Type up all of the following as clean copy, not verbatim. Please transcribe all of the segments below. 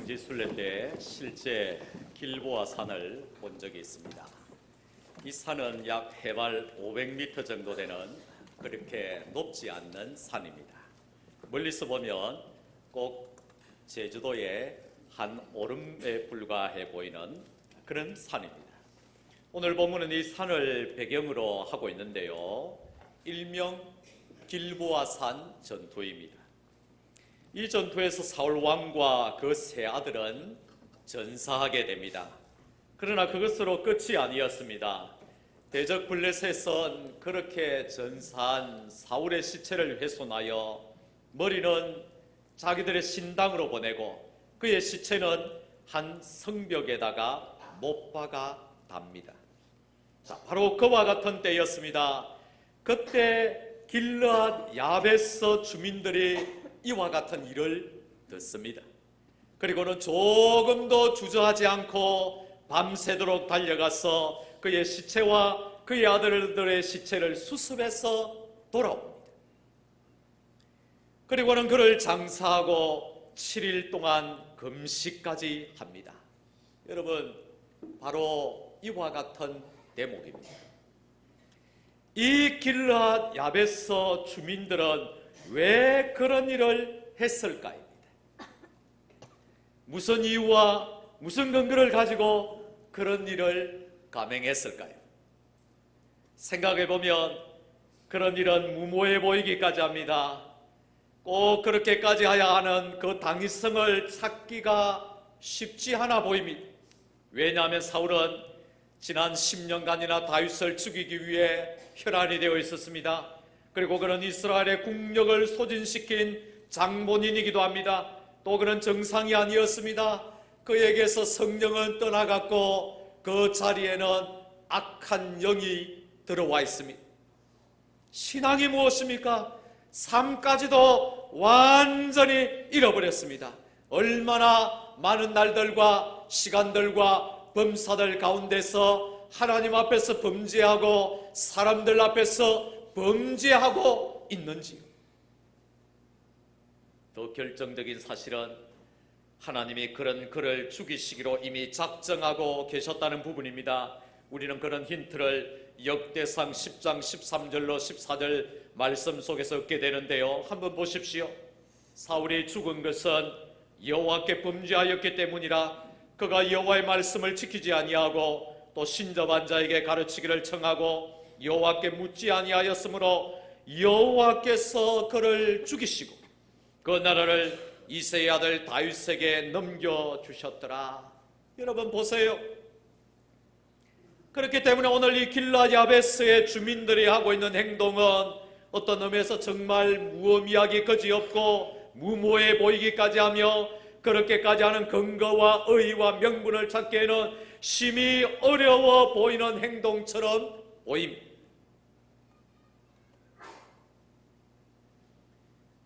성지순례 때 실제 길보아 산을 본 적이 있습니다. 이 산은 약 해발 500m 정도 되는 그렇게 높지 않는 산입니다. 멀리서 보면 꼭 제주도의 한 오름에 불과해 보이는 그런 산입니다. 오늘 본문은 이 산을 배경으로 하고 있는데요, 일명 길보아산 전투입니다. 이 전투에서 사울 왕과 그 세 아들은 전사하게 됩니다. 그러나 그것으로 끝이 아니었습니다. 대적 블레셋은 그렇게 전사한 사울의 시체를 훼손하여 머리는 자기들의 신당으로 보내고 그의 시체는 한 성벽에다가 못 박아 답니다. 자, 바로 그와 같은 때였습니다. 그때 길르앗 야베스 주민들이 이와 같은 일을 듣습니다. 그리고는 조금도 주저하지 않고 밤새도록 달려가서 그의 시체와 그의 아들들의 시체를 수습해서 돌아옵니다. 그리고는 그를 장사하고 7일 동안 금식까지 합니다. 여러분, 바로 이와 같은 대목입니다. 이 길르앗 야베스 주민들은 왜 그런 일을 했을까입니다. 무슨 이유와 무슨 근거를 가지고 그런 일을 감행했을까요? 생각해보면 그런 일은 무모해 보이기까지 합니다. 꼭 그렇게까지 해야 하는 그 당위성을 찾기가 쉽지 않아 보입니다. 왜냐하면 사울은 지난 10년간이나 다윗을 죽이기 위해 혈안이 되어 있었습니다. 그리고 그는 이스라엘의 국력을 소진시킨 장본인이기도 합니다. 또 그는 정상이 아니었습니다. 그에게서 성령은 떠나갔고 그 자리에는 악한 영이 들어와 있습니다. 신앙이 무엇입니까? 삶까지도 완전히 잃어버렸습니다. 얼마나 많은 날들과 시간들과 범사들 가운데서 하나님 앞에서 범죄하고 사람들 앞에서 범죄하고 있는지요. 더 결정적인 사실은 하나님이 그런 그를 죽이시기로 이미 작정하고 계셨다는 부분입니다. 우리는 그런 힌트를 역대상 10장 13절로 14절 말씀 속에서 얻게 되는데요, 한번 보십시오. 사울이 죽은 것은 여호와께 범죄하였기 때문이라 그가 여호와의 말씀을 지키지 아니하고 또 신접한 자에게 가르치기를 청하고 여호와께 묻지 아니하였으므로 여호와께서 그를 죽이시고 그 나라를 이새의 아들 다윗에게 넘겨주셨더라. 여러분 보세요. 그렇기 때문에 오늘 이 길르앗 야베스의 주민들이 하고 있는 행동은 어떤 의미에서 정말 무의미하기 그지없고 무모해 보이기까지 하며 그렇게까지 하는 근거와 의의와 명분을 찾기에는 심히 어려워 보이는 행동처럼 보입니다.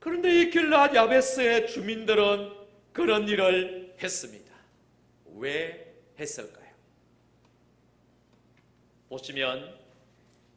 그런데 이 길르앗 야베스의 주민들은 그런 일을 했습니다. 왜 했을까요? 보시면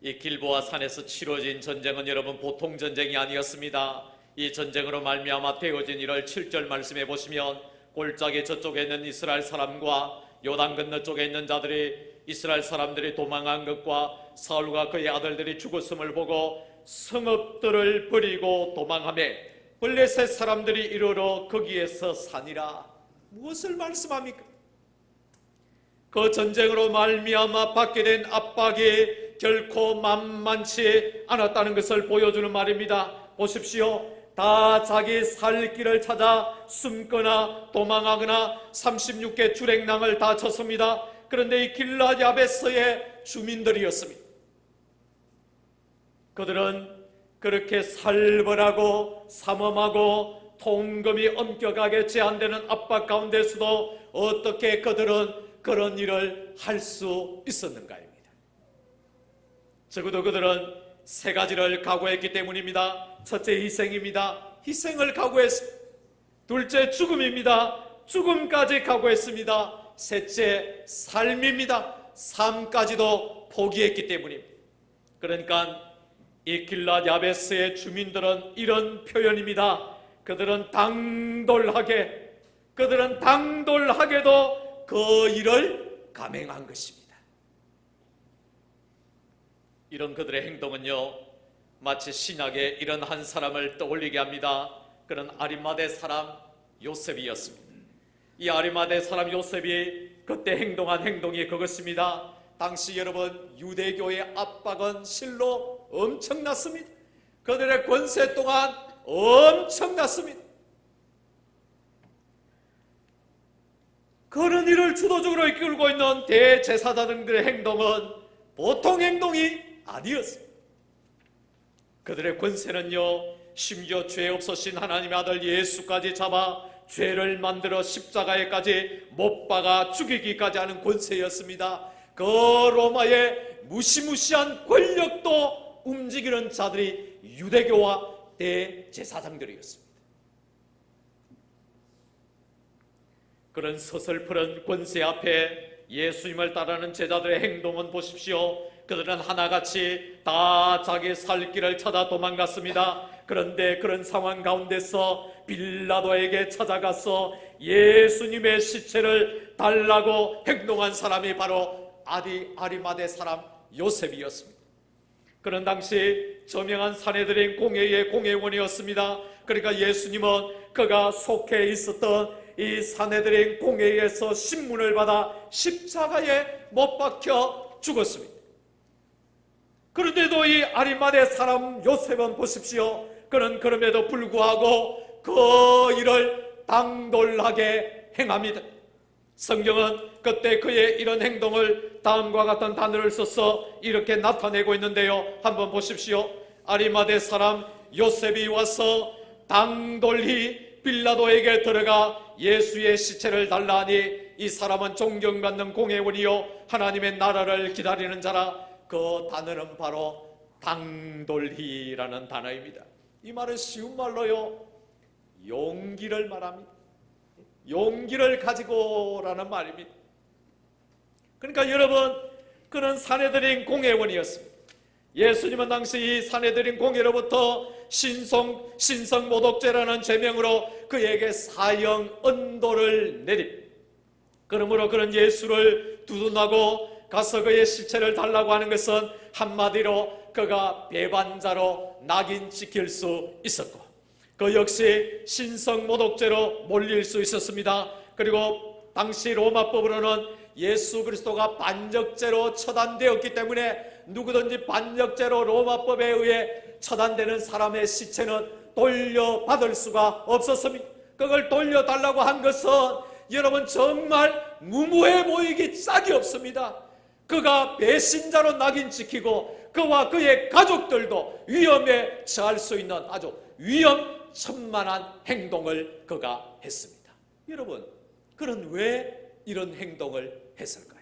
이 길보아 산에서 치러진 전쟁은 여러분 보통 전쟁이 아니었습니다. 이 전쟁으로 말미암아 되어진 일을 7절 말씀해 보시면 골짜기 저쪽에 있는 이스라엘 사람과 요단 건너 쪽에 있는 자들이 이스라엘 사람들이 도망한 것과 사울과 그의 아들들이 죽었음을 보고 성읍들을 버리고 도망하매 블레셋 사람들이 이르러 거기에서 사니라. 무엇을 말씀합니까? 그 전쟁으로 말미암아 받게 된 압박이 결코 만만치 않았다는 것을 보여주는 말입니다. 보십시오. 다 자기 살 길을 찾아 숨거나 도망하거나 36개 주랭랑을 다 쳤습니다. 그런데 이 길르앗 야베스의 주민들이었습니다. 그들은 그렇게 살벌하고 삼엄하고 통금이 엄격하게 제한되는 압박 가운데서도 어떻게 그들은 그런 일을 할 수 있었는가입니다. 적어도 그들은 세 가지를 각오했기 때문입니다. 첫째, 희생입니다. 희생을 각오했습니다. 둘째, 죽음입니다. 죽음까지 각오했습니다. 셋째, 삶입니다. 삶까지도 포기했기 때문입니다. 그러니까 이 길르앗 야베스의 주민들은 이런 표현입니다. 그들은 당돌하게 그들은 당돌하게도 그 일을 감행한 것입니다. 이런 그들의 행동은요, 마치 신약에 이런 한 사람을 떠올리게 합니다. 그는 아리마대 사람 요셉이었습니다. 이 아리마대 사람 요셉이 그때 행동한 행동이 그것입니다. 당시 여러분, 유대교의 압박은 실로 엄청났습니다. 그들의 권세 또한 엄청났습니다. 그런 일을 주도적으로 이끌고 있는 대제사장들의 행동은 보통 행동이 아니었습니다. 그들의 권세는요, 심지어 죄 없으신 하나님의 아들 예수까지 잡아 죄를 만들어 십자가에까지 못 박아 죽이기까지 하는 권세였습니다. 그 로마의 무시무시한 권력도 움직이는 자들이 유대교와 대제사장들이었습니다. 그런 서슬프른 권세 앞에 예수님을 따르는 제자들의 행동은 보십시오. 그들은 하나같이 다 자기 살 길을 찾아 도망갔습니다. 그런데 그런 상황 가운데서 빌라도에게 찾아가서 예수님의 시체를 달라고 행동한 사람이 바로 아리마대 사람 요셉이었습니다. 그런 당시 저명한 사내들인 공회의 공회원이었습니다. 그러니까 예수님은 그가 속해 있었던 이 사내들인 공회에서 신문을 받아 십자가에 못 박혀 죽었습니다. 그런데도 이 아리마대 사람 요셉은 보십시오. 그는 그럼에도 불구하고 그 일을 당돌하게 행합니다. 성경은 그때 그의 이런 행동을 다음과 같은 단어를 써서 이렇게 나타내고 있는데요. 한번 보십시오. 아리마대 사람 요셉이 와서 당돌히 빌라도에게 들어가 예수의 시체를 달라 하니 이 사람은 존경받는 공회원이요 하나님의 나라를 기다리는 자라. 그 단어는 바로 당돌히라는 단어입니다. 이 말은 쉬운 말로요, 용기를 말합니다. 용기를 가지고라는 말입니다. 그러니까 여러분, 그는 사내들인 공회원이었습니다. 예수님은 당시 이 사내들인 공회로부터 신성모독죄라는 죄명으로 그에게 사형 언도를 내립니다. 그러므로 그는 예수를 두둔하고 가서 그의 시체를 달라고 하는 것은 한마디로 그가 배반자로 낙인 찍힐 수 있었고, 그 역시 신성모독죄로 몰릴 수 있었습니다. 그리고 당시 로마법으로는 예수 그리스도가 반역죄로 처단되었기 때문에 누구든지 반역죄로 로마법에 의해 처단되는 사람의 시체는 돌려받을 수가 없었습니다. 그걸 돌려달라고 한 것은 여러분 정말 무모해 보이기 짝이 없습니다. 그가 배신자로 낙인 찍히고 그와 그의 가족들도 위험에 처할 수 있는 아주 위험천만한 행동을 그가 했습니다. 여러분, 그는 왜 이런 행동을 했을까요?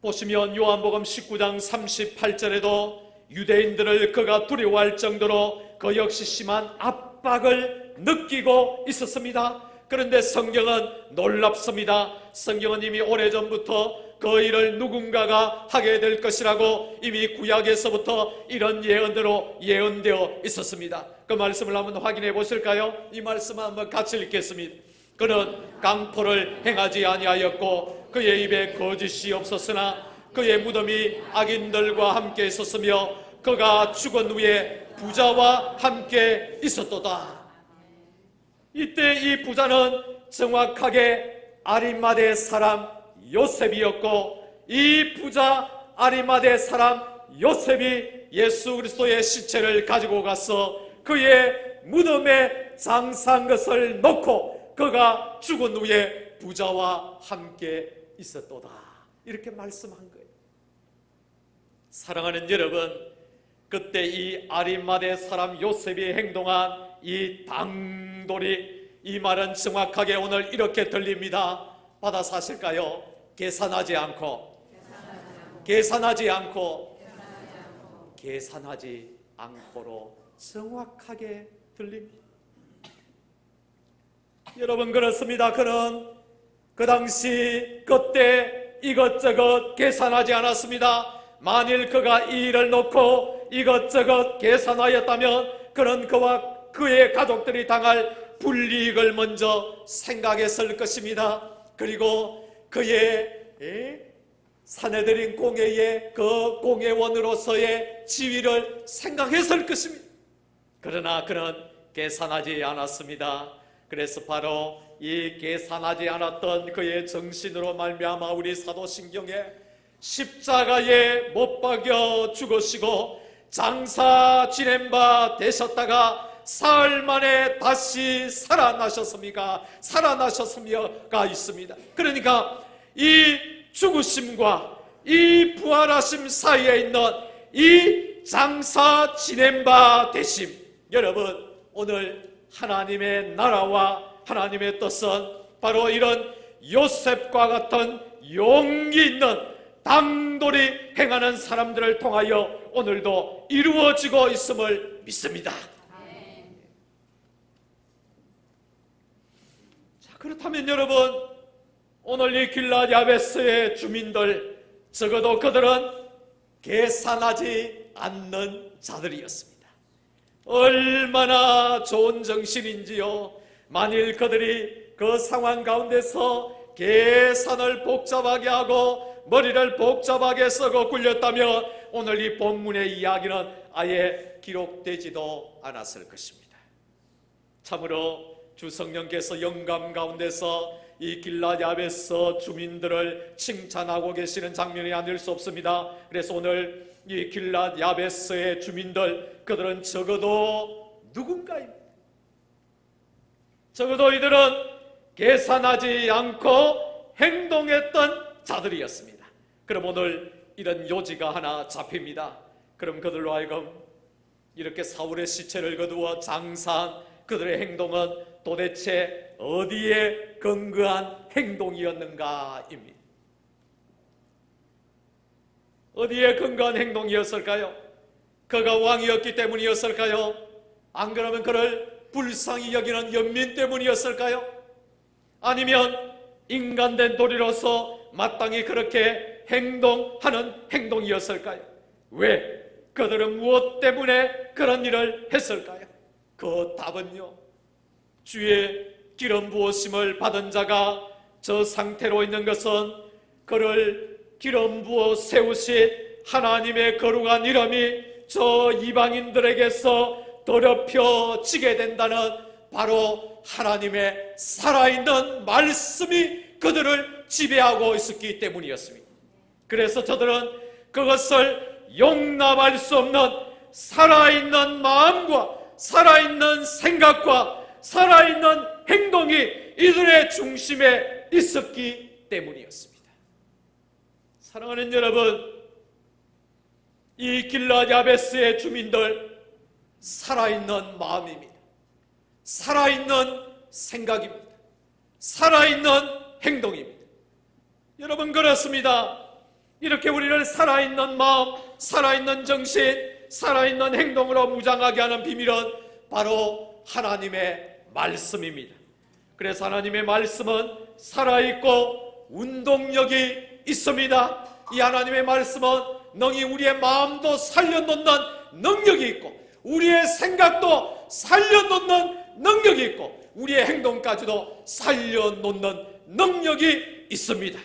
보시면 요한복음 19장 38절에도 유대인들을 그가 두려워할 정도로 그 역시 심한 압박을 느끼고 있었습니다. 그런데 성경은 놀랍습니다. 성경은 이미 오래전부터 그 일을 누군가가 하게 될 것이라고 이미 구약에서부터 이런 예언대로 예언되어 있었습니다. 그 말씀을 한번 확인해 보실까요? 이 말씀을 한번 같이 읽겠습니다. 그는 강포를 행하지 아니하였고 그의 입에 거짓이 없었으나 그의 무덤이 악인들과 함께 있었으며 그가 죽은 후에 부자와 함께 있었도다. 이때 이 부자는 정확하게 아리마대 사람 요셉이었고, 이 부자 아리마대 사람 요셉이 예수 그리스도의 시체를 가지고 가서 그의 무덤에 장사한 것을 놓고 그가 죽은 후에 부자와 함께 있었도다. 이렇게 말씀한 거예요. 사랑하는 여러분, 그때 이 아리마대 사람 요셉이 행동한 이 당돌이, 이 말은 정확하게 오늘 이렇게 들립니다. 받아 사실까요? 계산하지 않고로 정확하게 들립니다. 여러분, 그렇습니다. 그는 그 당시 그때 이것저것 계산하지 않았습니다. 만일 그가 이 일을 놓고 이것저것 계산하였다면 그런 그와 그의 가족들이 당할 불이익을 먼저 생각했을 것입니다. 그리고 그의 사내들인 공회의 그 공회원으로서의 지위를 생각했을 것입니다. 그러나 그는 계산하지 않았습니다. 그래서 바로 이 계산하지 않았던 그의 정신으로 말미암아 우리 사도신경에 십자가에 못 박여 죽으시고 장사 지낸 바 되셨다가 사흘 만에 다시 살아나셨으며가 있습니다. 그러니까 이 죽으심과 이 부활하심 사이에 있는 이 장사 지낸 바 되심, 여러분, 오늘 하나님의 나라와 하나님의 뜻은 바로 이런 요셉과 같은 용기 있는 당돌이 행하는 사람들을 통하여 오늘도 이루어지고 있음을 믿습니다. 자, 그렇다면 여러분, 오늘 이 길랏 야베스의 주민들, 적어도 그들은 계산하지 않는 자들이었습니다. 얼마나 좋은 정신인지요. 만일 그들이 그 상황 가운데서 계산을 복잡하게 하고 머리를 복잡하게 쓰고 굴렸다면 오늘 이 본문의 이야기는 아예 기록되지도 않았을 것입니다. 참으로 주 성령께서 영감 가운데서 이 길랏 야베스 주민들을 칭찬하고 계시는 장면이 아닐 수 없습니다. 그래서 오늘 이 길랏 야베스의 주민들, 그들은 적어도 누군가입니다. 적어도 이들은 계산하지 않고 행동했던 자들이었습니다. 그럼 오늘 이런 요지가 하나 잡힙니다. 그럼 그들로 하여금 이렇게 사울의 시체를 거두어 장사한 그들의 행동은 도대체 어디에 근거한 행동이었는가입니다. 어디에 근거한 행동이었을까요? 그가 왕이었기 때문이었을까요? 안 그러면 그를 불쌍히 여기는 연민 때문이었을까요? 아니면 인간된 도리로서 마땅히 그렇게 행동하는 행동이었을까요? 왜? 그들은 무엇 때문에 그런 일을 했을까요? 그 답은요, 주의 기름 부으심을 받은 자가 저 상태로 있는 것은 그를 기름 부어 세우신 하나님의 거룩한 이름이 저 이방인들에게서 더럽혀지게 된다는 바로 하나님의 살아있는 말씀이 그들을 지배하고 있었기 때문이었습니다. 그래서 저들은 그것을 용납할 수 없는 살아있는 마음과 살아있는 생각과 살아있는 행동이 이들의 중심에 있었기 때문이었습니다. 사랑하는 여러분, 이 길랏 야베스의 주민들, 살아있는 마음입니다. 살아있는 생각입니다. 살아있는 행동입니다. 여러분, 그렇습니다. 이렇게 우리를 살아있는 마음, 살아있는 정신, 살아있는 행동으로 무장하게 하는 비밀은 바로 하나님의 말씀입니다. 그래서 하나님의 말씀은 살아있고 운동력이 있습니다. 이 하나님의 말씀은 능히 우리의 마음도 살려놓는 능력이 있고 우리의 생각도 살려놓는 능력이 있고 우리의 행동까지도 살려놓는 능력이 있습니다.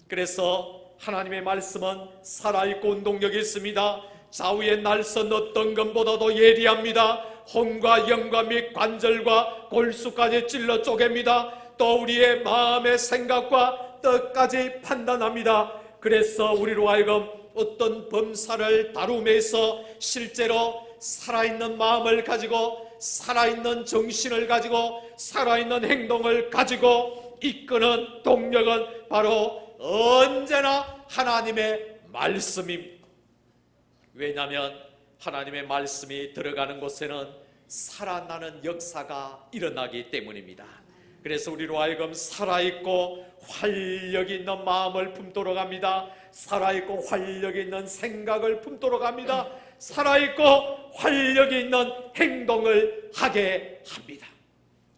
그래서 하나님의 말씀은 살아있고 운동력이 있습니다. 좌우의 날선 어떤 것보다도 예리합니다. 혼과 영과 및 관절과 골수까지 찔러 쪼갭니다. 또 우리의 마음의 생각과 뜻까지 판단합니다. 그래서 우리로 하여금 어떤 범사를 다루면서 실제로 살아있는 마음을 가지고 살아있는 정신을 가지고 살아있는 행동을 가지고 이끄는 동력은 바로 언제나 하나님의 말씀입니다. 왜냐하면 하나님의 말씀이 들어가는 곳에는 살아나는 역사가 일어나기 때문입니다. 그래서 우리로 하여금 살아있고 활력 있는 마음을 품도록 합니다. 살아있고 활력 있는 생각을 품도록 합니다. 살아있고 활력 있는 행동을 하게 합니다.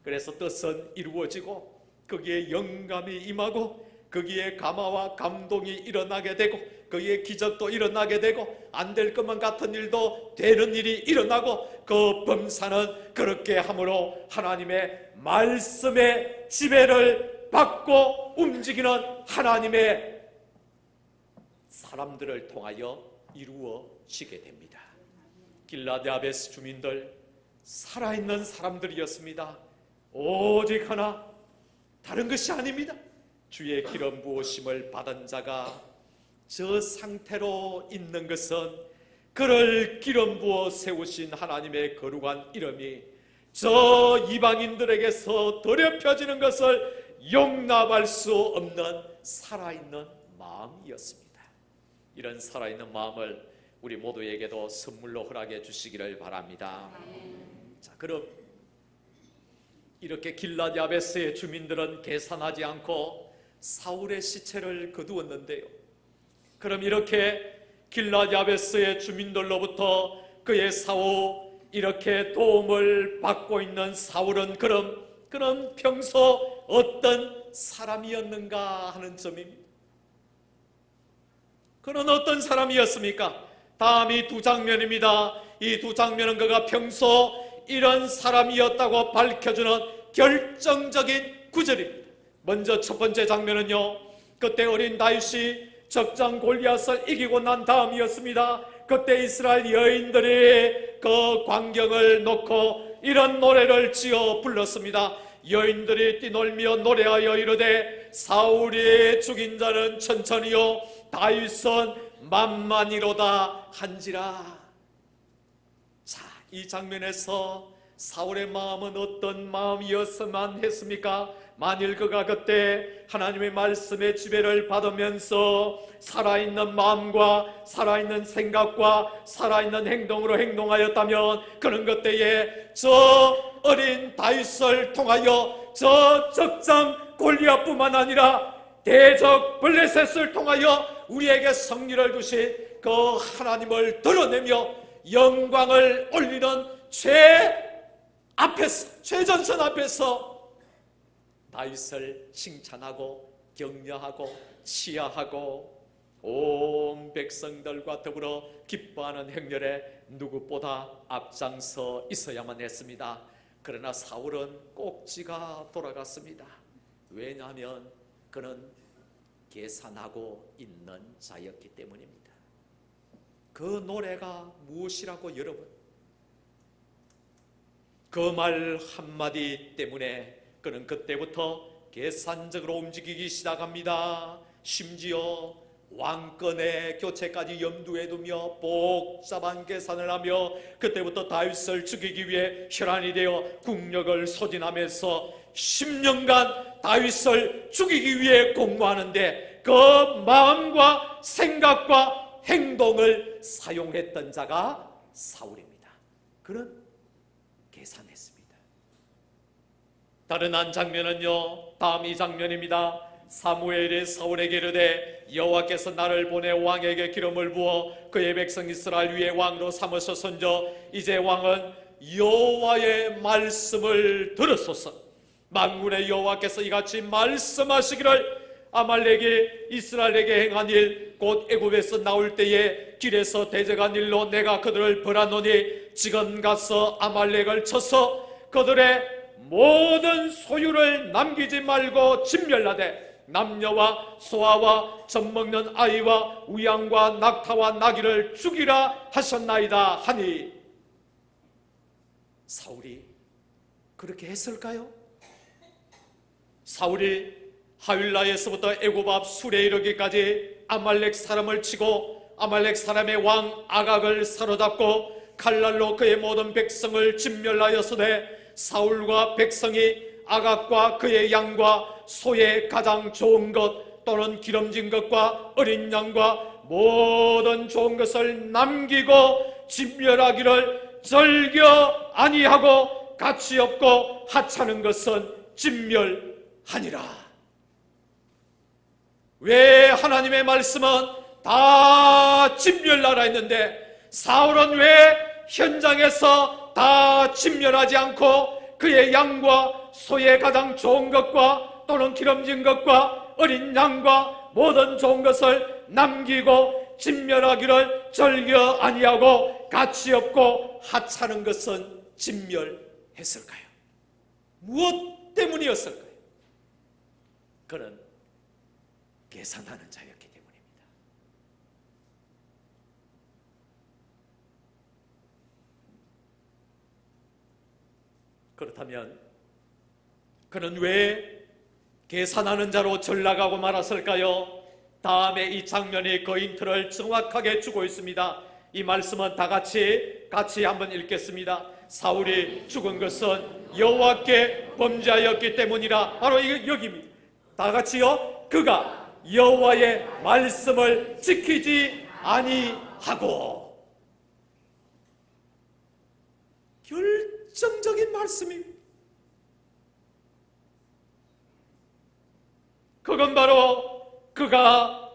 그래서 뜻은 이루어지고 거기에 영감이 임하고 거기에 감화와 감동이 일어나게 되고 거기에 기적도 일어나게 되고 안 될 것만 같은 일도 되는 일이 일어나고 그 범사는 그렇게 함으로 하나님의 말씀의 지배를 받고 움직이는 하나님의 사람들을 통하여 이루어지게 됩니다. 길라디 야베스 주민들 살아있는 사람들이었습니다. 오직 하나 다른 것이 아닙니다. 주의 기름 부으심을 받은 자가 저 상태로 있는 것은 그를 기름 부어 세우신 하나님의 거룩한 이름이 저 이방인들에게서 더럽혀지는 것을 용납할 수 없는 살아있는 마음이었습니다. 이런 살아있는 마음을 우리 모두에게도 선물로 허락해 주시기를 바랍니다. 자, 그럼 이렇게 길라디 야베스의 주민들은 계산하지 않고 사울의 시체를 거두었는데요. 그럼 이렇게 길라디 야베스의 주민들로부터 그의 사후 이렇게 도움을 받고 있는 사울은 그럼 평소 어떤 사람이었는가 하는 점입니다. 그는 어떤 사람이었습니까? 다음 이 두 장면입니다. 이 두 장면은 그가 평소 이런 사람이었다고 밝혀주는 결정적인 구절입니다. 먼저 첫 번째 장면은요, 그때 어린 다윗이 적장 골리앗을 이기고 난 다음이었습니다. 그때 이스라엘 여인들이 그 광경을 놓고 이런 노래를 지어 불렀습니다. 여인들이 뛰놀며 노래하여 이르되 사울이 죽인 자는 천천히요 다윗은 만만이로다 한지라. 자, 이 장면에서 사울의 마음은 어떤 마음이었으면 했습니까? 만일 그가 그때 하나님의 말씀의 지배를 받으면서 살아있는 마음과 살아있는 생각과 살아있는 행동으로 행동하였다면 그는 그때에 저 어린 다윗을 통하여 저 적장 골리앗뿐만 아니라 대적 블레셋을 통하여 우리에게 승리를 주신 그 하나님을 드러내며 영광을 올리는 최전선 앞에서 다윗을 칭찬하고 격려하고 치하하고 온 백성들과 더불어 기뻐하는 행렬에 누구보다 앞장서 있어야만 했습니다. 그러나 사울은 꼭지가 돌아갔습니다. 왜냐하면 그는 계산하고 있는 자였기 때문입니다. 그 노래가 무엇이라고 여러분? 그 말 한마디 때문에 그는 그때부터 계산적으로 움직이기 시작합니다. 심지어 왕권의 교체까지 염두에 두며 복잡한 계산을 하며 그때부터 다윗을 죽이기 위해 혈안이 되어 국력을 소진하면서 10년간 다윗을 죽이기 위해 공모하는데 그 마음과 생각과 행동을 사용했던 자가 사울입니다. 그는 계산했습니다. 다른 한 장면은요, 다음 이 장면입니다. 사무엘이 사울에게 이르되 여호와께서 나를 보내 왕에게 기름을 부어 그의 백성 이스라엘 위에 왕으로 삼으셨은저 이제 왕은 여호와의 말씀을 들으소서. 만군의 여호와께서 이같이 말씀하시기를 아말렉이 이스라엘에게 행한 일 곧 애굽에서 나올 때에 길에서 대적한 일로 내가 그들을 벌하노니 지금 가서 아말렉을 쳐서 그들의 모든 소유를 남기지 말고 진멸하되 남녀와 소아와 젖먹는 아이와 우양과 낙타와 나귀를 죽이라 하셨나이다 하니 사울이 그렇게 했을까요? 사울이 하윌라에서부터 애굽 앞 술에 이르기까지 아말렉 사람을 치고 아말렉 사람의 왕 아각을 사로잡고 칼날로 그의 모든 백성을 진멸하였으되 사울과 백성이 아각과 그의 양과 소의 가장 좋은 것 또는 기름진 것과 어린 양과 모든 좋은 것을 남기고 진멸하기를 즐겨 아니하고 가치 없고 하찮은 것은 진멸하니라. 왜 하나님의 말씀은 다 진멸하라 했는데 사울은 왜 현장에서 다 진멸하지 않고 그의 양과 소의 가장 좋은 것과 또는 기름진 것과 어린 양과 모든 좋은 것을 남기고 진멸하기를 즐겨 아니하고 가치 없고 하찮은 것은 진멸했을까요? 무엇 때문이었을까요? 그는 계산하는 자였기 때문입니다. 그렇다면 그는 왜 계산하는 자로 전락하고 말았을까요? 다음에 이 장면이 그 힌트를 정확하게 주고 있습니다. 이 말씀은 다 같이 한번 읽겠습니다. 사울이 죽은 것은 여호와께 범죄하였기 때문이라. 바로 여기입니다. 다 같이요. 그가 여호와의 말씀을 지키지 아니하고. 결정적인 말씀입니다. 그건 바로 그가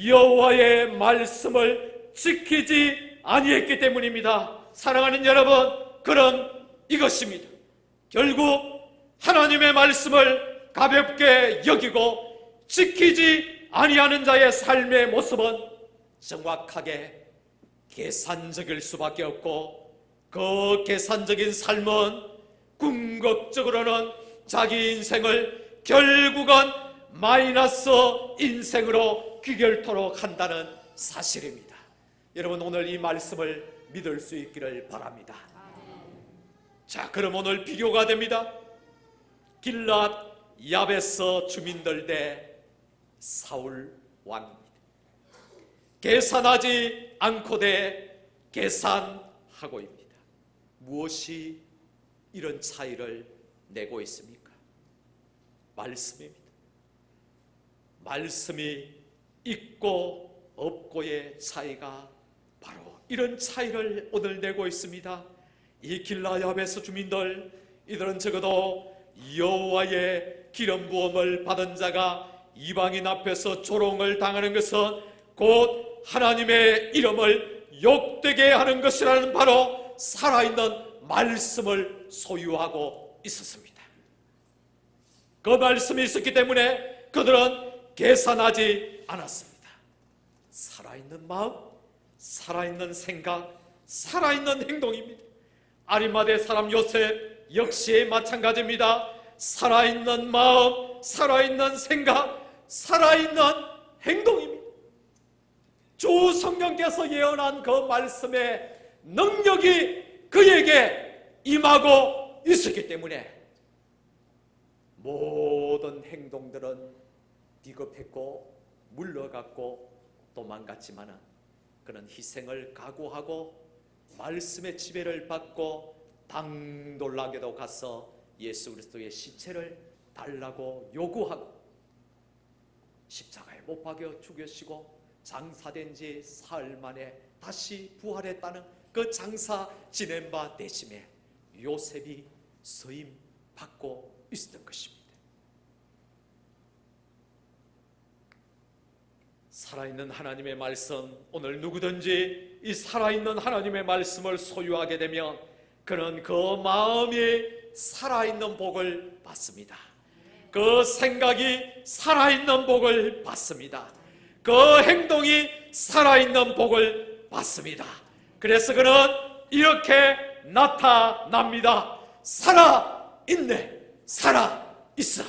여호와의 말씀을 지키지 아니했기 때문입니다. 사랑하는 여러분, 그럼 이것입니다. 결국 하나님의 말씀을 가볍게 여기고 지키지 아니하는 자의 삶의 모습은 정확하게 계산적일 수밖에 없고, 그 계산적인 삶은 궁극적으로는 자기 인생을 결국은 마이너스 인생으로 귀결토록 한다는 사실입니다. 여러분, 오늘 이 말씀을 믿을 수 있기를 바랍니다. 자, 그럼 오늘 비교가 됩니다. 길랏 야베스 주민들 대 사울 왕입니다. 계산하지 않고 대 계산하고입니다. 무엇이 이런 차이를 내고 있습니까? 말씀입니다. 말씀이 있고 없고의 차이가 바로 이런 차이를 오늘 내고 있습니다. 이 길랏 야베스 주민들, 이들은 적어도 여호와의 기름 부음을 받은 자가 이방인 앞에서 조롱을 당하는 것은 곧 하나님의 이름을 욕되게 하는 것이라는 바로 살아있는 말씀을 소유하고 있었습니다. 그 말씀이 있었기 때문에 그들은 계산하지 않았습니다. 살아있는 마음, 살아있는 생각, 살아있는 행동입니다. 아리마대 사람 요셉 역시 마찬가지입니다. 살아있는 마음, 살아있는 생각, 살아있는 행동입니다. 주 성령께서 예언한 그 말씀의 능력이 그에게 임하고 있었기 때문에 모든 행동들은 비겁했고 물러갔고 도망갔지만은 그는 희생을 각오하고 말씀의 지배를 받고 당돌하게도 가서 예수 그리스도의 시체를 달라고 요구하고 십자가에 못 박여 죽여시고 장사된 지 사흘 만에 다시 부활했다는 그 장사 지낸 바 대심에 요셉이 서임 받고 있었던 것입니다. 살아있는 하나님의 말씀, 오늘 누구든지 이 살아있는 하나님의 말씀을 소유하게 되면 그는 그 마음이 살아있는 복을 받습니다. 그 생각이 살아있는 복을 받습니다. 그 행동이 살아있는 복을 받습니다. 그래서 그는 이렇게 나타납니다. 살아있네, 살아있어.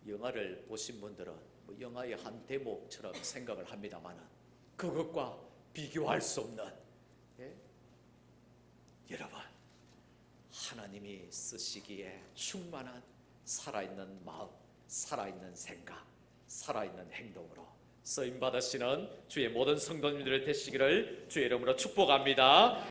영화를 보신 분들은 영화의 한 대목처럼 생각을 합니다만 그것과 비교할 수 없는, 여러분, 하나님이 쓰시기에 충만한 살아있는 마음, 살아있는 생각, 살아있는 행동으로 쓰임받으시는 주의 모든 성도님들의 되시기를 주의 이름으로 축복합니다.